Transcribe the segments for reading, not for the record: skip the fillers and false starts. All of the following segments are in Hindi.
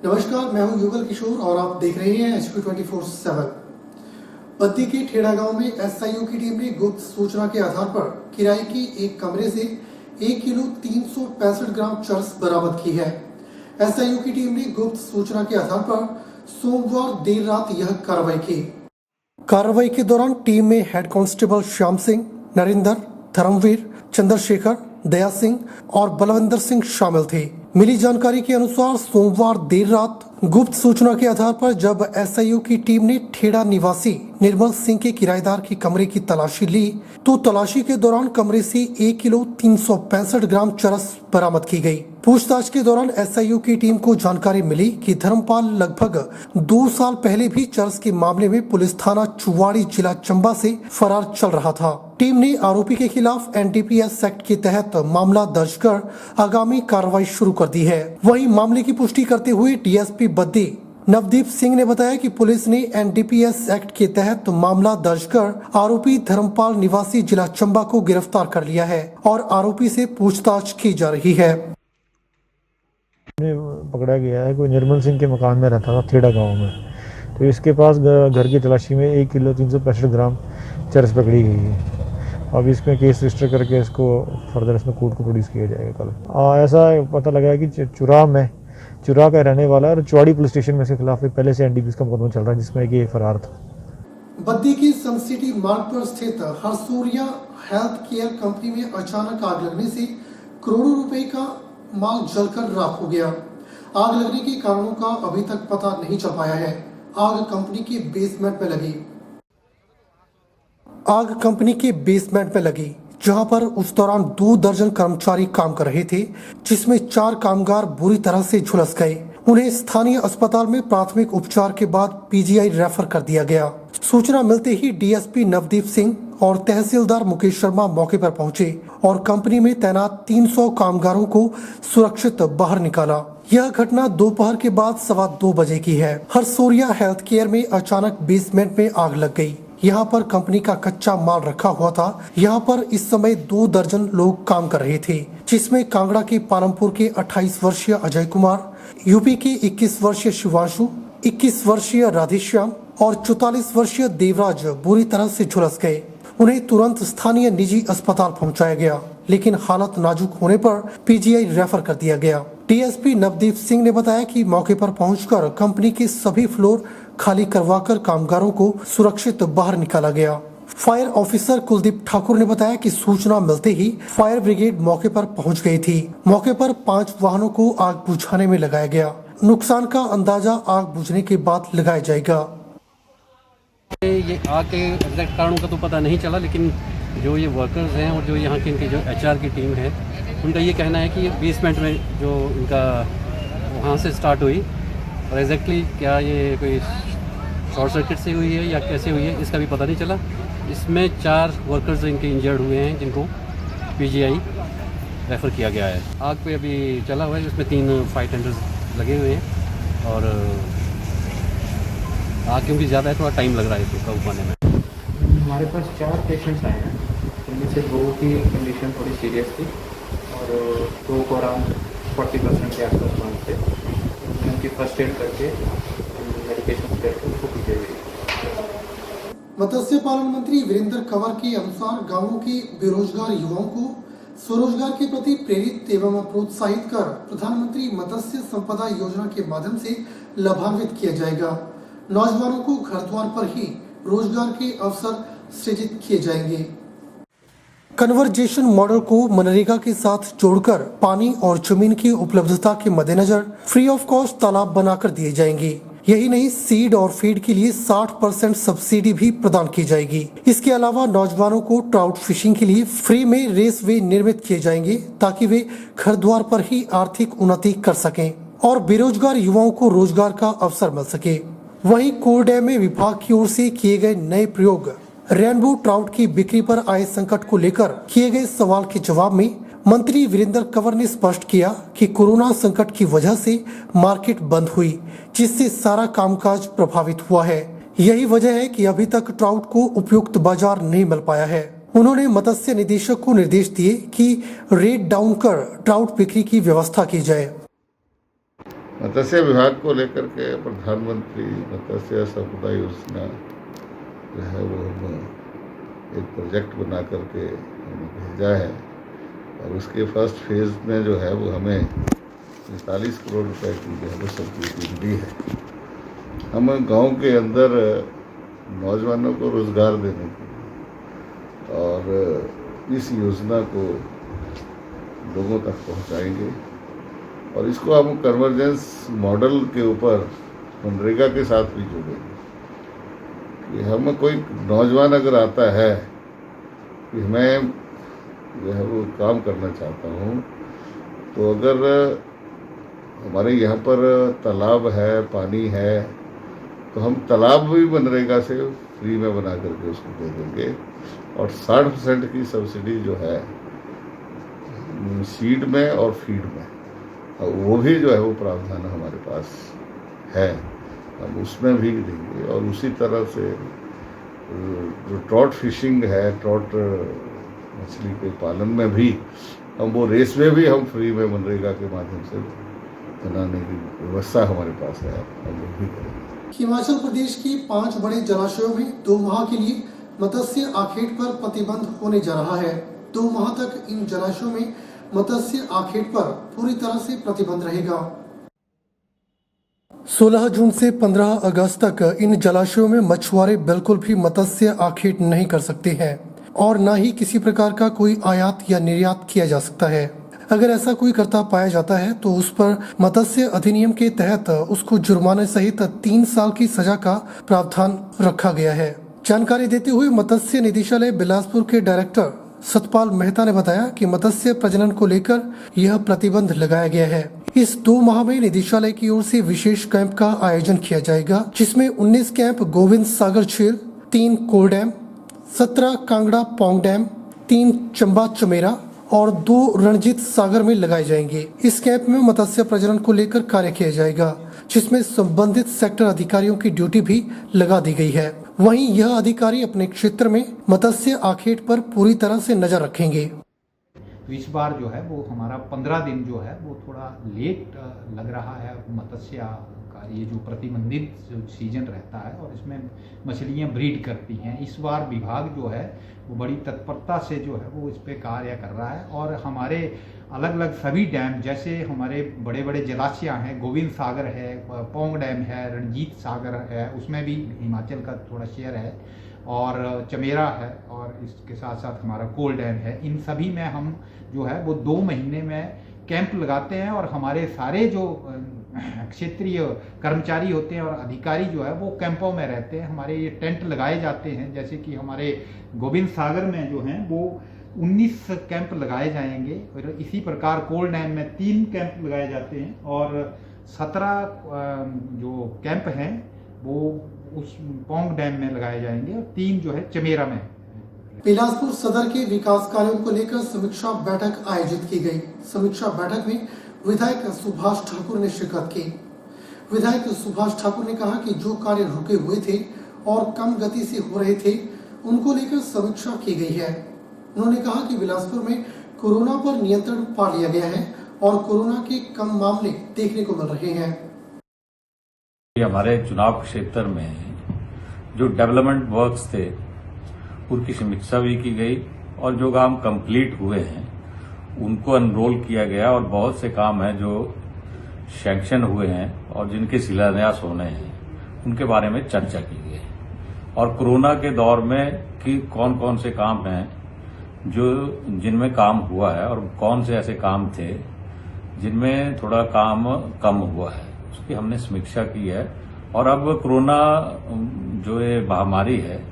नमस्कार, मैं हूं युगल किशोर और आप देख रहे हैं HP 24/7। बद्दी के ठेड़ा गांव में SIU की टीम ने गुप्त सूचना के आधार पर किराए के एक कमरे से 1 किलो 365 ग्राम चरस बरामद की है। SIU की टीम ने गुप्त सूचना के आधार पर सोमवार देर रात यह कार्रवाई की। कार्रवाई के दौरान टीम में हेड कांस्टेबल श्याम सिंह, नरेंद्र, धर्मवीर, चंद्रशेखर, दया सिंह और बलविंदर सिंह शामिल थे। मिली जानकारी के अनुसार सोमवार देर रात गुप्त सूचना के आधार पर जब SIU की टीम ने ठेड़ा निवासी निर्मल सिंह के किराएदार के कमरे की तलाशी ली तो तलाशी के दौरान कमरे से 1 किलो 365 ग्राम चरस बरामद की गई। पूछताछ के दौरान SIU की टीम को जानकारी मिली कि धर्मपाल लगभग 2 साल पहले भी चरस के मामले में पुलिस थाना चुवाड़ी जिला चंबा से फरार चल रहा था। टीम ने आरोपी के खिलाफ NDPS एक्ट के तहत मामला दर्ज कर आगामी कार्रवाई शुरू कर दी है। वहीं मामले की पुष्टि करते हुए DSP बद्दी नवदीप सिंह ने बताया कि पुलिस ने NDPS एक्ट के तहत मामला दर्ज कर आरोपी धर्मपाल निवासी जिला चंबा को गिरफ्तार कर लिया है और आरोपी से पूछताछ की जा रही है। पकड़ा गया है, कोई निर्मल सिंह के मकान में रहता था ठेड़ा गांव में, तो इसके पास घर की तलाशी में 1 किलो 365 ग्राम चरस पकड़ी गई है। अब इसमें केस रजिस्टर करके इसको फर्दर इसमें कोर्ट को प्रोड्यूस किया जाएगा कल। ऐसा पता लगा है कि चुरा का रहने वाला है और चौड़ी पुलिस स्टेशन में इसके खिलाफ पहले से NDPS का मुकदमा चल रहा है जिसमें कि एक फरार था। बद्दी की सन सिटी मार्ग पर स्थित हरसूरिया हेल्थ केयर कंपनी में अचानक आग लगने से करोड़ों रुपए का माल जलकर राख हो गया। आग लगने के कारणों का अभी तक पता नहीं चल पाया है। आग कंपनी के बेसमेंट में लगी जहां पर उस दौरान 2 दर्जन कर्मचारी काम कर रहे थे, जिसमें 4 कामगार बुरी तरह से झुलस गए। उन्हें स्थानीय अस्पताल में प्राथमिक उपचार के बाद PGI रेफर कर दिया गया। सूचना मिलते ही DSP नवदीप सिंह और तहसीलदार मुकेश शर्मा मौके पर पहुंचे और कंपनी में तैनात 300 कामगारों को सुरक्षित बाहर निकाला। यह घटना दोपहर के बाद 2:15 बजे की है। हरसूरिया हेल्थ केयर में अचानक बेसमेंट में आग लग गई। यहाँ पर कंपनी का कच्चा माल रखा हुआ था। यहाँ पर इस समय 2 दर्जन लोग काम कर रहे थे, जिसमें कांगड़ा के पालमपुर के 28 वर्षीय अजय कुमार, UP के 21 वर्षीय शिवांशु, 21 वर्षीय राधेश्याम और 44 वर्षीय देवराज बुरी तरह से झुलस गए। उन्हें तुरंत स्थानीय निजी अस्पताल पहुंचाया गया, लेकिन हालत नाजुक होने पर PGI रेफर कर दिया गया। DSP नवदीप सिंह ने बताया कि मौके पर पहुंचकर कंपनी के सभी फ्लोर खाली करवाकर कामगारों को सुरक्षित बाहर निकाला गया। फायर ऑफिसर कुलदीप ठाकुर ने बताया कि सूचना मिलते ही फायर ब्रिगेड मौके पर पहुंच गई थी। मौके पर 5 वाहनों को आग बुझाने में लगाया गया। नुकसान का अंदाजा आग बुझने के बाद लगाया जाएगा। ये आग के एग्जैक्ट कारणों का तो पता नहीं चला, लेकिन जो ये वर्कर्स हैं और जो यहाँ की इनकी जो HR की टीम है, उनका ये कहना है कि ये बेसमेंट में जो इनका वहाँ से स्टार्ट हुई और एग्जैक्टली क्या ये कोई शॉर्ट सर्किट से हुई है या कैसे हुई है इसका भी पता नहीं चला। इसमें 4 वर्कर्स इनके इंजर्ड हुए हैं जिनको PGI रेफ़र किया गया है। आग पे अभी चला हुआ है, इसमें 3 फायर टेंडर्स लगे हुए हैं और आग क्योंकि ज़्यादा है थोड़ा टाइम लग रहा है इसको काबू पाने में। हमारे पास 4 पेशेंट्स आए हैं, इनमें से 2 की कंडीशन थोड़ी सीरियस थी और 2 को अराउंड 40% के आसपास पहुँच थे। उनकी फर्स्ट एड करके मेडिकेशन करके उनको दी गई। मत्स्य पालन मंत्री वीरेंद्र कंवर के अनुसार गांवों के बेरोजगार युवाओं को स्वरोजगार के प्रति प्रेरित एवं प्रोत्साहित कर प्रधानमंत्री मत्स्य संपदा योजना के माध्यम से लाभान्वित किया जाएगा। नौजवानों को घर द्वार पर ही रोजगार के अवसर सृजित किए जाएंगे। कन्वर्जेशन मॉडल को मनरेगा के साथ जोड़कर पानी और जमीन की उपलब्धता के मद्देनजर फ्री ऑफ कॉस्ट तालाब बनाकर दिए जाएंगे। यही नहीं, सीड और फीड के लिए 60% सब्सिडी भी प्रदान की जाएगी। इसके अलावा नौजवानों को ट्राउट फिशिंग के लिए फ्री में रेस वे निर्मित किए जाएंगे ताकि वे घर द्वार पर ही आर्थिक उन्नति कर सकें और बेरोजगार युवाओं को रोजगार का अवसर मिल सके। वहीं कोर डैम में विभाग की ओर से किए गए नए प्रयोग रेनबो ट्राउट की बिक्री पर आए संकट को लेकर किए गए सवाल के जवाब में मंत्री वीरेंद्र कंवर ने स्पष्ट किया कि कोरोना संकट की वजह से मार्केट बंद हुई, जिससे सारा कामकाज प्रभावित हुआ है। यही वजह है कि अभी तक ट्राउट को उपयुक्त बाजार नहीं मिल पाया है। उन्होंने मत्स्य निदेशक को निर्देश दिए कि रेट डाउन कर ट्राउट बिक्री की व्यवस्था की जाए। मत्स्य विभाग को लेकर के प्रधानमंत्री मत्स्य संपदा योजना जो है वो हम एक प्रोजेक्ट बना करके हमने भेजा है और उसके फर्स्ट फेज़ में जो है वो हमें 45 करोड़ रुपए की जो है वो सब्सिडी मिली है। हम गांव के अंदर नौजवानों को रोज़गार देने के लिए और इस योजना को लोगों तक पहुंचाएंगे और इसको हम कन्वर्जेंस मॉडल के ऊपर मनरेगा के साथ भी जोड़ेंगे कि हम कोई नौजवान अगर आता है कि मैं जो है वो काम करना चाहता हूँ, तो अगर हमारे यहाँ पर तालाब है, पानी है, तो हम तालाब भी मनरेगा से फ्री में बना करके उसको दे देंगे और 60% की सब्सिडी जो है सीड में और फीड में, वो भी जो है वो प्रावधान हमारे पास है, हम उसमें भी देंगे। और उसी तरह से जो ट्रॉट फिशिंग है, ट्रॉट मछली के पालन में भी हम वो रेस में भी हम फ्री में मनरेगा के माध्यम से बनाने की व्यवस्था हमारे पास है, हम वो भी करेंगे। हिमाचल प्रदेश के 5 बड़े जलाशयों में 2 माह के लिए मत्स्य आखेट पर प्रतिबंध होने जा रहा है। 2 माह तक इन जलाशयों में मत्स्य आखेट पर पूरी तरह से प्रतिबंध रहेगा। 16 जून से 15 अगस्त तक इन जलाशयों में मछुआरे बिल्कुल भी मत्स्य आखेट नहीं कर सकते हैं और न ही किसी प्रकार का कोई आयात या निर्यात किया जा सकता है। अगर ऐसा कोई करता पाया जाता है तो उस पर मत्स्य अधिनियम के तहत उसको जुर्माने सहित 3 साल की सजा का प्रावधान रखा गया है। जानकारी देते हुए मत्स्य निदेशालय बिलासपुर के डायरेक्टर सतपाल मेहता ने बताया कि मत्स्य प्रजनन को लेकर यह प्रतिबंध लगाया गया है। इस 2 माह में निदेशालय की ओर से विशेष कैंप का आयोजन किया जाएगा, जिसमें 19 कैंप गोविंद सागर झील, 3 कोल डैम, 17 कांगड़ा पौंग डैम, 3 चंबा चमेरा और 2 रणजीत सागर में लगाए जाएंगे। इस कैंप में मत्स्य प्रजनन को लेकर कार्य किया जाएगा, जिसमें संबंधित सेक्टर अधिकारियों की ड्यूटी भी लगा दी गई है। वहीं यह अधिकारी अपने क्षेत्र में मत्स्य आखेट पर पूरी तरह से नजर रखेंगे। तो इस बार जो है वो हमारा 15 दिन जो है वो थोड़ा लेट लग रहा है। मत्स्य का ये जो प्रतिबंधित सीजन रहता है और इसमें मछलियाँ ब्रीड करती हैं, इस बार विभाग जो है वो बड़ी तत्परता से जो है वो इस पे कार्य कर रहा है और हमारे अलग अलग सभी डैम, जैसे हमारे बड़े बड़े जलाशय हैं, गोविंद सागर है, पौंग डैम है, रणजीत सागर है, उसमें भी हिमाचल का थोड़ा शेयर है और चमेरा है और इसके साथ साथ हमारा कोल डैम है। इन सभी में हम जो है वो 2 महीने में कैंप लगाते हैं और हमारे सारे जो क्षेत्रीय कर्मचारी होते हैं और अधिकारी जो है वो कैंपों में रहते हैं। हमारे ये टेंट लगाए जाते हैं, जैसे कि हमारे गोविंद सागर में जो हैं वो 19 कैंप लगाए जाएंगे और इसी प्रकार कोल डैम में 3 कैंप लगाए जाते हैं और 17 जो कैंप हैं वो उस पौंग डैम में लगाए जाएंगे और 3 जो है चमेरा में। बिलासपुर सदर के विकास कार्यों को लेकर समीक्षा बैठक आयोजित की गई। समीक्षा बैठक में विधायक सुभाष ठाकुर ने शिरकत की। विधायक सुभाष ठाकुर ने कहा कि जो कार्य रुके हुए थे और कम गति से हो रहे थे, उनको लेकर समीक्षा की गई है। उन्होंने कहा कि बिलासपुर में कोरोना पर नियंत्रण पा लिया गया है और कोरोना के कम मामले देखने को मिल रहे हैं। हमारे चुनाव क्षेत्र में जो डेवलपमेंट वर्क्स थे उनकी समीक्षा भी की गई और जो काम कंप्लीट हुए हैं उनको एनरोल किया गया और बहुत से काम हैं जो सैंक्शन हुए हैं और जिनके शिलान्यास होने हैं उनके बारे में चर्चा की गई। और कोरोना के दौर में कि कौन कौन से काम हैं जो जिनमें काम हुआ है और कौन से ऐसे काम थे जिनमें थोड़ा काम कम हुआ है, उसकी हमने समीक्षा की है। और अब कोरोना जो ये महामारी है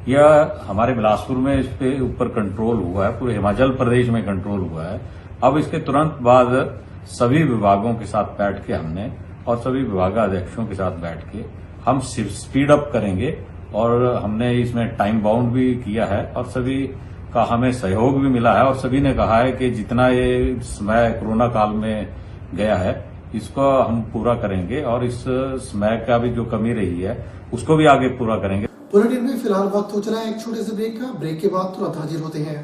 यह हमारे बिलासपुर में इस पे ऊपर कंट्रोल हुआ है, पूरे हिमाचल प्रदेश में कंट्रोल हुआ है। अब इसके तुरंत बाद सभी विभागों के साथ बैठ के हमने और सभी विभागाध्यक्षों के साथ बैठ के हम स्पीड अप करेंगे और हमने इसमें टाइम बाउंड भी किया है और सभी का हमें सहयोग भी मिला है और सभी ने कहा है कि जितना ये समय कोरोना काल में गया है इसको हम पूरा करेंगे और इस समय का भी जो कमी रही है उसको भी आगे पूरा करेंगे। बुलेटिन में फिलहाल वक्त हो चला है एक छोटे से ब्रेक का। ब्रेक के बाद तुरंत हाजिर होते हैं।